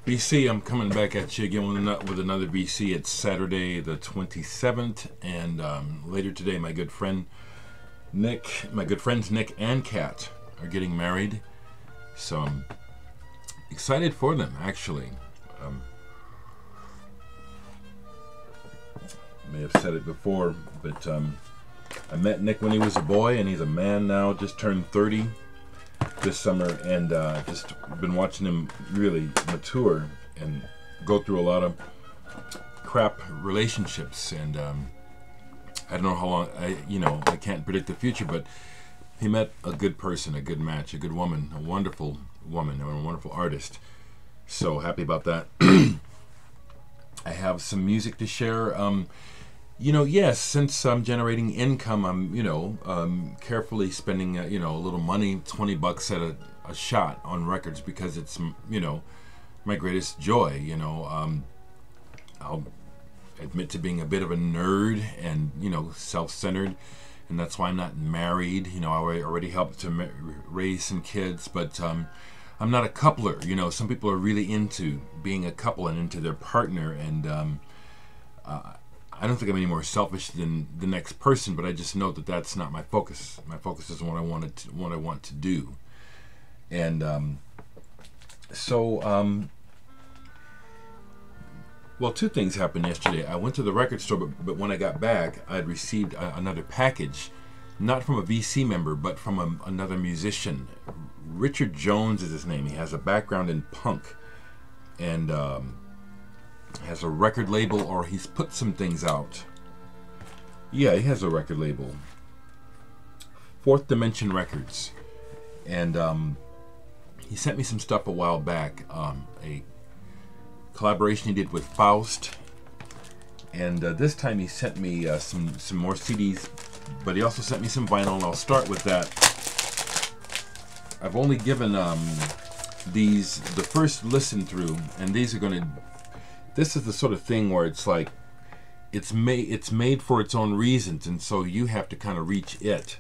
BC, I'm coming back at you again with another BC. It's Saturday the 27th, and later today, my good friends Nick and Kat are getting married. So I'm excited for them, actually. May have said it before, but I met Nick when he was a boy, and he's a man now, just turned 30 this summer, and just been watching him really mature and go through a lot of crap relationships. And I don't know how long, I can't predict the future, but he met a good person, a good match, a good woman, a wonderful woman, and a wonderful artist. So happy about that. I have some music to share. Yes, since I'm generating income, I'm, carefully spending, a little money, $20 at a shot on records, because it's, my greatest joy. I'll admit to being a bit of a nerd and, self-centered, and that's why I'm not married. I already helped to raise some kids, but I'm not a coupler. Some people are really into being a couple and into their partner, and I don't think I'm any more selfish than the next person, but I just know that that's not my focus. My focus is what I want to do. And well, two things happened yesterday. I went to the record store, but when I got back, I had received another package, not from a VC member, but from another musician. Richard Jones is his name. He has a background in punk, and has a record label, or he's put some things out. Yeah, he has a record label, Fourth Dimension Records, and he sent me some stuff a while back, a collaboration he did with Faust, and this time he sent me some more CDs, but he also sent me some vinyl, and I'll start with that. I've only given these the first listen through, and these are going to, this is the sort of thing where it's like it's made for its own reasons, and so you have to kind of reach it.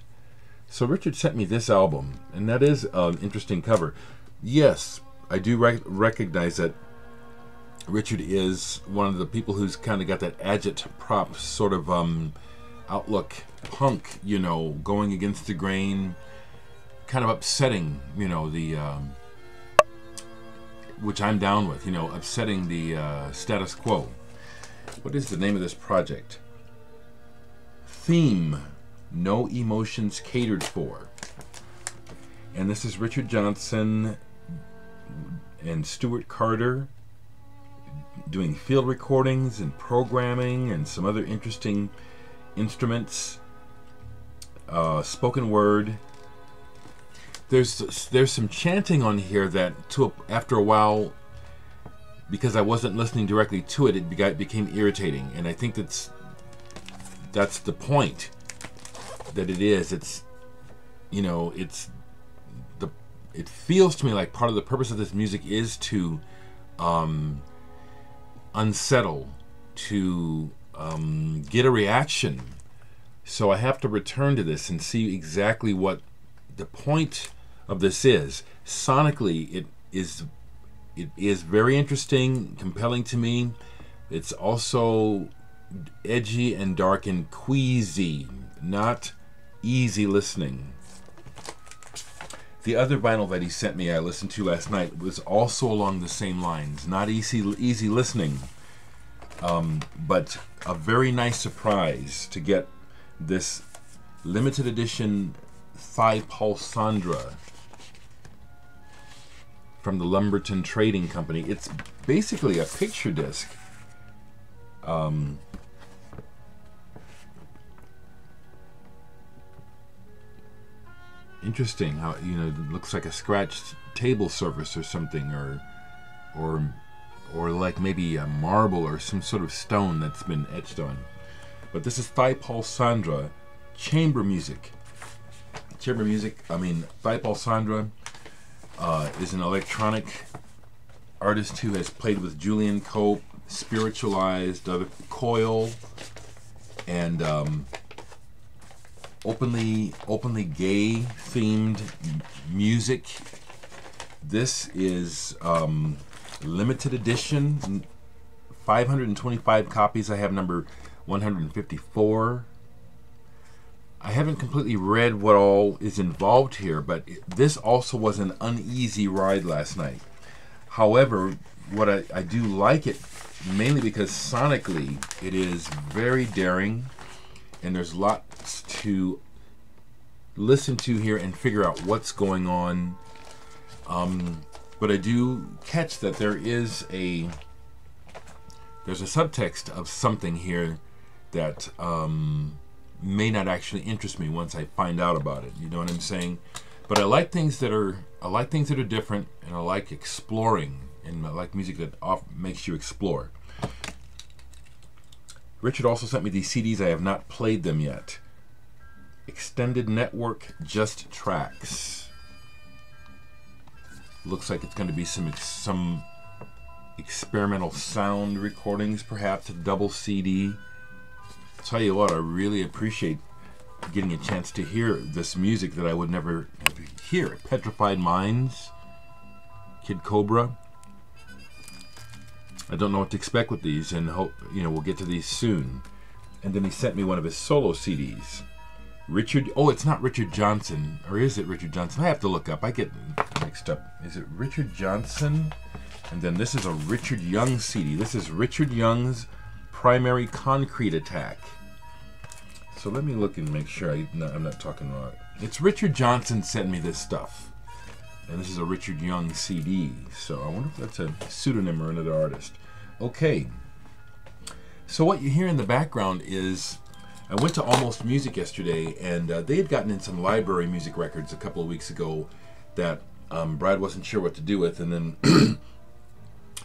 So Richard sent me this album, and that is an interesting cover. Yes, I do recognize that Richard is one of the people who's kind of got that agit-prop sort of outlook, punk, going against the grain, kind of upsetting, which I'm down with, upsetting the status quo. What is the name of this project? Theme, No Emotions Catered For. And this is Richard Johnson and Stuart Carter doing field recordings and programming and some other interesting instruments, spoken word. There's some chanting on here that after a while, because I wasn't listening directly to it, it became irritating, and I think that's the point. That it is. It feels to me like part of the purpose of this music is to unsettle, to get a reaction. So I have to return to this and see exactly what the point of this is. Sonically, it is very interesting, compelling to me. It's also edgy and dark and queasy, not easy listening. The other vinyl that he sent me, I listened to last night, was also along the same lines. Not easy listening, but a very nice surprise to get this limited edition Thigh Pulsandra from the Lumberton Trading Company. It's basically a picture disc. Interesting how it looks like a scratched table surface or something, or like maybe a marble or some sort of stone that's been etched on. But this is Thigh Pulsandra chamber music. Thigh Pulsandra is an electronic artist who has played with Julian Cope, Spiritualized, Coil, and openly gay themed music. This is limited edition, 525 copies. I have number 154. I haven't completely read what all is involved here, but this also was an uneasy ride last night. However, what I do like it mainly because sonically it is very daring, and there's lots to listen to here and figure out what's going on. But I do catch that there's a subtext of something here that may not actually interest me once I find out about it. You know what I'm saying? But I like things that are different, and I like exploring, and I like music that makes you explore. Richard also sent me these CDs. I have not played them yet. Extended Network Just Tracks. Looks like it's going to be some experimental sound recordings, perhaps a double CD. Tell you what, I really appreciate getting a chance to hear this music that I would never hear. Petrified Minds, Kid Cobra. I don't know what to expect with these, and hope we'll get to these soon. And then he sent me one of his solo CDs. It's not Richard Johnson, or is it Richard Johnson? I have to look up. I get mixed up. Is it Richard Johnson? And then this is a Richard Young CD. This is Richard Young's Primary Concrete Attack. So let me look and make sure I'm not talking wrong. It's Richard Johnson sent me this stuff. And this is a Richard Young CD. So I wonder if that's a pseudonym or another artist. Okay. So what you hear in the background is, I went to Almost Music yesterday, and they had gotten in some library music records a couple of weeks ago that Brad wasn't sure what to do with. And then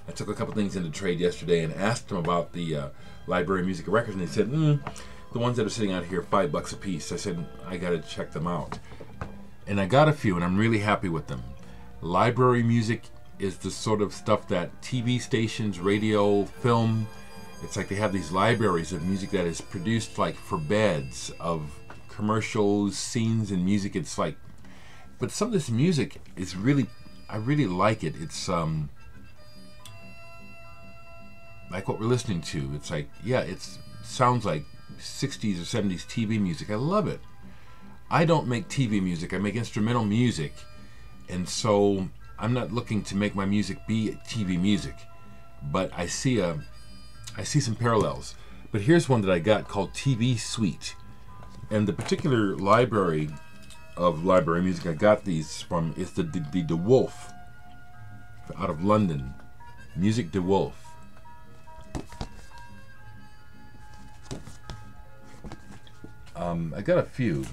I took a couple things into trade yesterday and asked them about the library music records, and they said, the ones that are sitting out here, $5 a piece. I said, I got to check them out. And I got a few, and I'm really happy with them. Library music is the sort of stuff that TV stations, radio, film, it's like they have these libraries of music that is produced like for beds, of commercials, scenes, and music. It's like, but some of this music is really, I really like it. It's like what we're listening to. It's like, yeah, it sounds like 60s or 70s TV music. I love it. I don't make TV music. I make instrumental music. And so I'm not looking to make my music be TV music. But I see some parallels. But here's one that I got called TV Suite. And the particular library of library music I got these from is the De Wolf out of London. Music De Wolf. I got a few.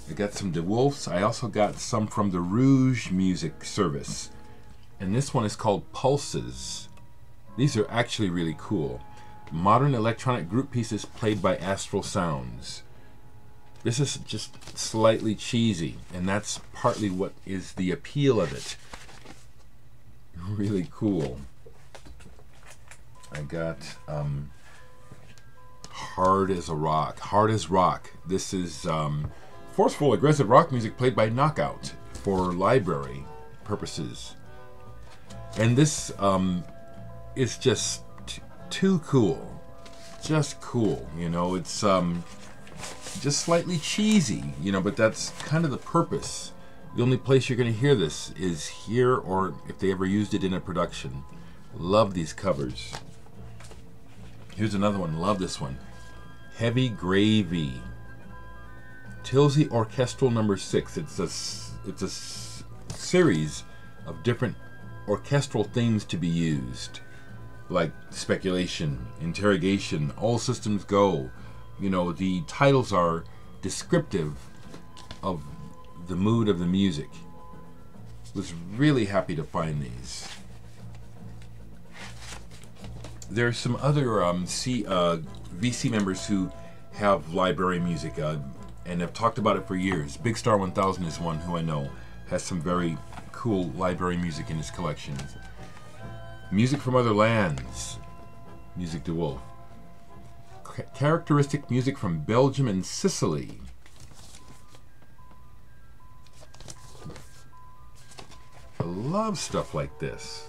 I got some DeWolfs. I also got some from the Rouge Music Service. And this one is called Pulses. These are actually really cool. Modern electronic group pieces played by Astral Sounds. This is just slightly cheesy, and that's partly what is the appeal of it. Really cool. I got Hard as a Rock. Hard as Rock. This is forceful, aggressive rock music played by Knockout for library purposes. And this is just too cool. Just cool, you know. It's just slightly cheesy, you know, but that's kind of the purpose. The only place you're going to hear this is here, or if they ever used it in a production. Love these covers. Here's another one. Love this one. Heavy Gravy. Tilsey Orchestral Number 6. It's a series of different orchestral themes to be used, like Speculation, Interrogation, All Systems Go. You know, the titles are descriptive of the mood of the music. Was really happy to find these. There are some other VC members who have library music and have talked about it for years. Big Star 1000 is one who I know has some very cool library music in his collection. Music from Other Lands. Music De Wolf. Characteristic music from Belgium and Sicily. I love stuff like this.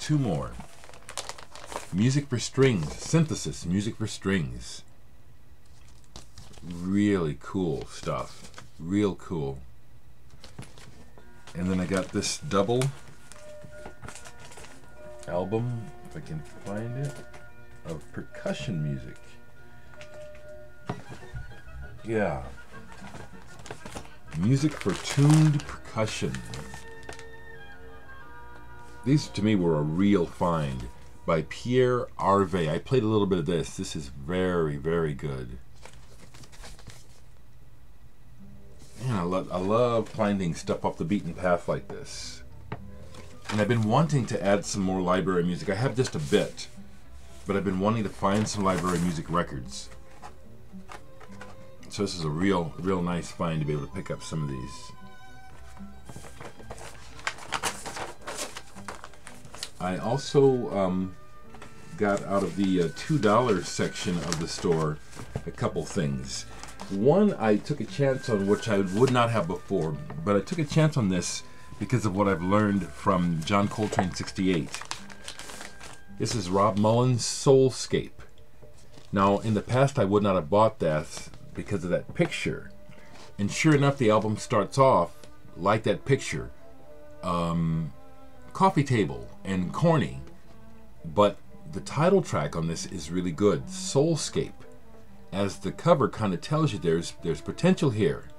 two more. Music for strings, synthesis, music for strings. Really cool stuff. Real cool. And then I got this double album, if I can find it, of percussion music. Yeah. Music for tuned percussion. These to me were a real find by Pierre Harvey. I played a little bit of this. This is very, very good. Man, I love finding stuff off the beaten path like this. And I've been wanting to add some more library music. I have just a bit, but I've been wanting to find some library music records. So this is a real nice find to be able to pick up some of these. I also got out of the $2 section of the store a couple things. One, I took a chance on, which I would not have before, but I took a chance on this because of what I've learned from John Coltrane 68. This is Rob Mullen's Soulscape. Now, in the past, I would not have bought that because of that picture. And sure enough, the album starts off like that picture. Coffee table and corny. But the title track on this is really good, Soulscape. As the cover kind of tells you, there's potential here.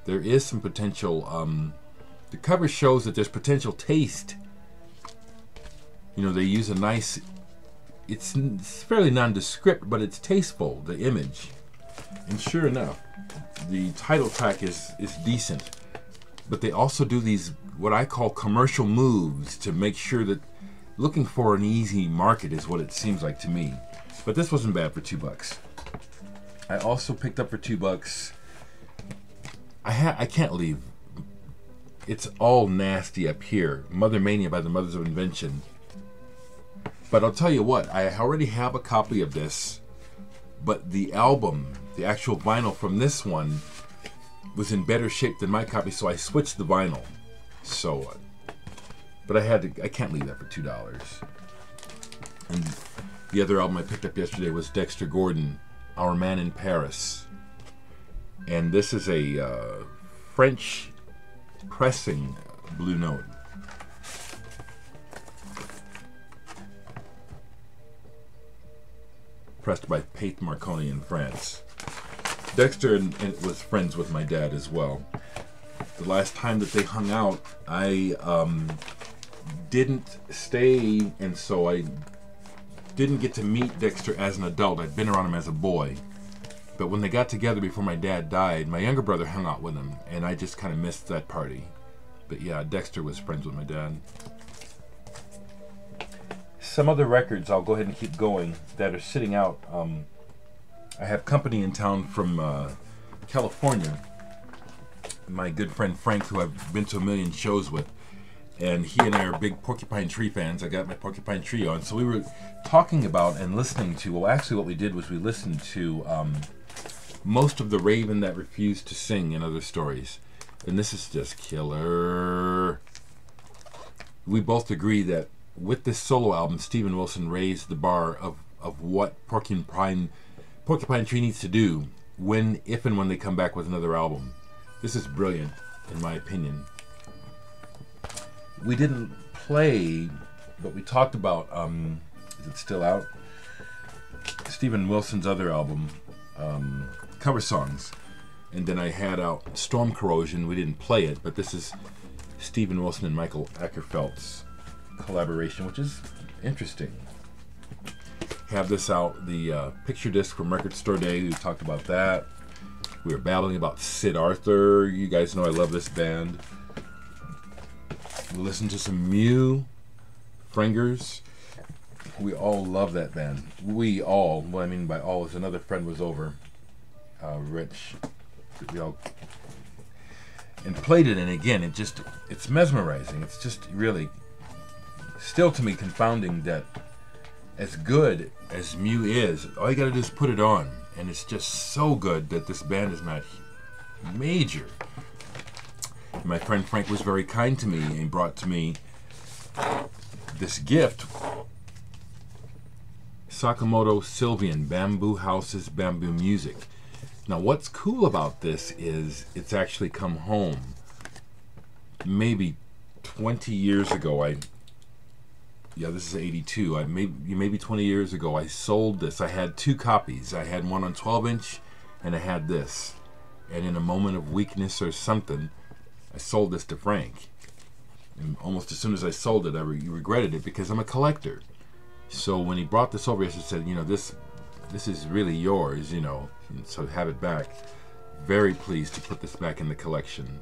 There is some potential. The cover shows that there's potential taste. You know, they use a nice. It's fairly nondescript, but it's tasteful. The image, and sure enough, the title track is decent. But they also do these what I call commercial moves to make sure that looking for an easy market is what it seems like to me. But this wasn't bad for $2. I also picked up for $2. I can't leave. It's all nasty up here. Mother Mania by the Mothers of Invention. But I'll tell you what, I already have a copy of this, but the album, the actual vinyl from this one, was in better shape than my copy, so I switched the vinyl. So, but I can't leave that for $2. And the other album I picked up yesterday was Dexter Gordon, Our Man in Paris. And this is a French pressing Blue Note. Pressed by Pate Marconi in France. Dexter and was friends with my dad as well. The last time that they hung out, I didn't stay, and so I didn't get to meet Dexter as an adult. I'd been around him as a boy. But when they got together before my dad died, my younger brother hung out with him, and I just kind of missed that party. But yeah, Dexter was friends with my dad. Some other records, I'll go ahead and keep going, that are sitting out. I have company in town from California. My good friend Frank, who I've been to a million shows with, and he and I are big Porcupine Tree fans. I got my Porcupine Tree on, so we were talking about and listening to, well, actually what we did was we listened to most of The Raven That Refused to Sing and Other Stories, and this is just killer. We both agree that with this solo album, Steven Wilson raised the bar of what Porcupine Tree needs to do if and when they come back with another album. This is brilliant, in my opinion. We didn't play, but we talked about, is it still out? Steven Wilson's other album, cover songs. And then I had out Storm Corrosion. We didn't play it, but this is Steven Wilson and Michael Ackerfeld's collaboration, which is interesting. Have this out, the picture disc from Record Store Day. We talked about that. We were battling about Sid Arthur. You guys know I love this band. We listened to some Mew, Frengers. We all love that band. We all, what I mean by all is another friend was over, Rich. We all and played it, and again, it's mesmerizing. It's just really, still to me, confounding that as good as Mew is, all you gotta do is put it on, and it's just so good that this band is not major. My friend Frank was very kind to me and brought to me this gift Sakamoto Sylvian, Bamboo Houses, Bamboo Music. Now what's cool about this is it's actually come home. Maybe 20 years ago, this is 82, maybe 20 years ago, I sold this. I had two copies. I had one on 12-inch, and I had this. And in a moment of weakness or something, I sold this to Frank. And almost as soon as I sold it, I regretted it because I'm a collector. So when he brought this over, he said, this is really yours, and so have it back. Very pleased to put this back in the collection.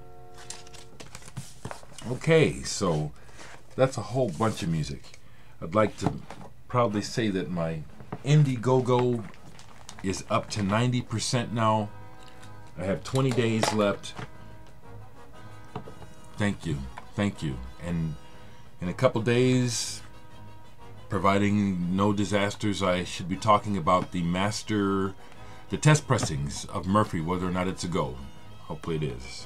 Okay, so that's a whole bunch of music. I'd like to proudly say that my Indiegogo is up to 90% now. I have 20 days left. Thank you. And in a couple days, providing no disasters, I should be talking about the test pressings of Murphy, whether or not it's a go. Hopefully it is.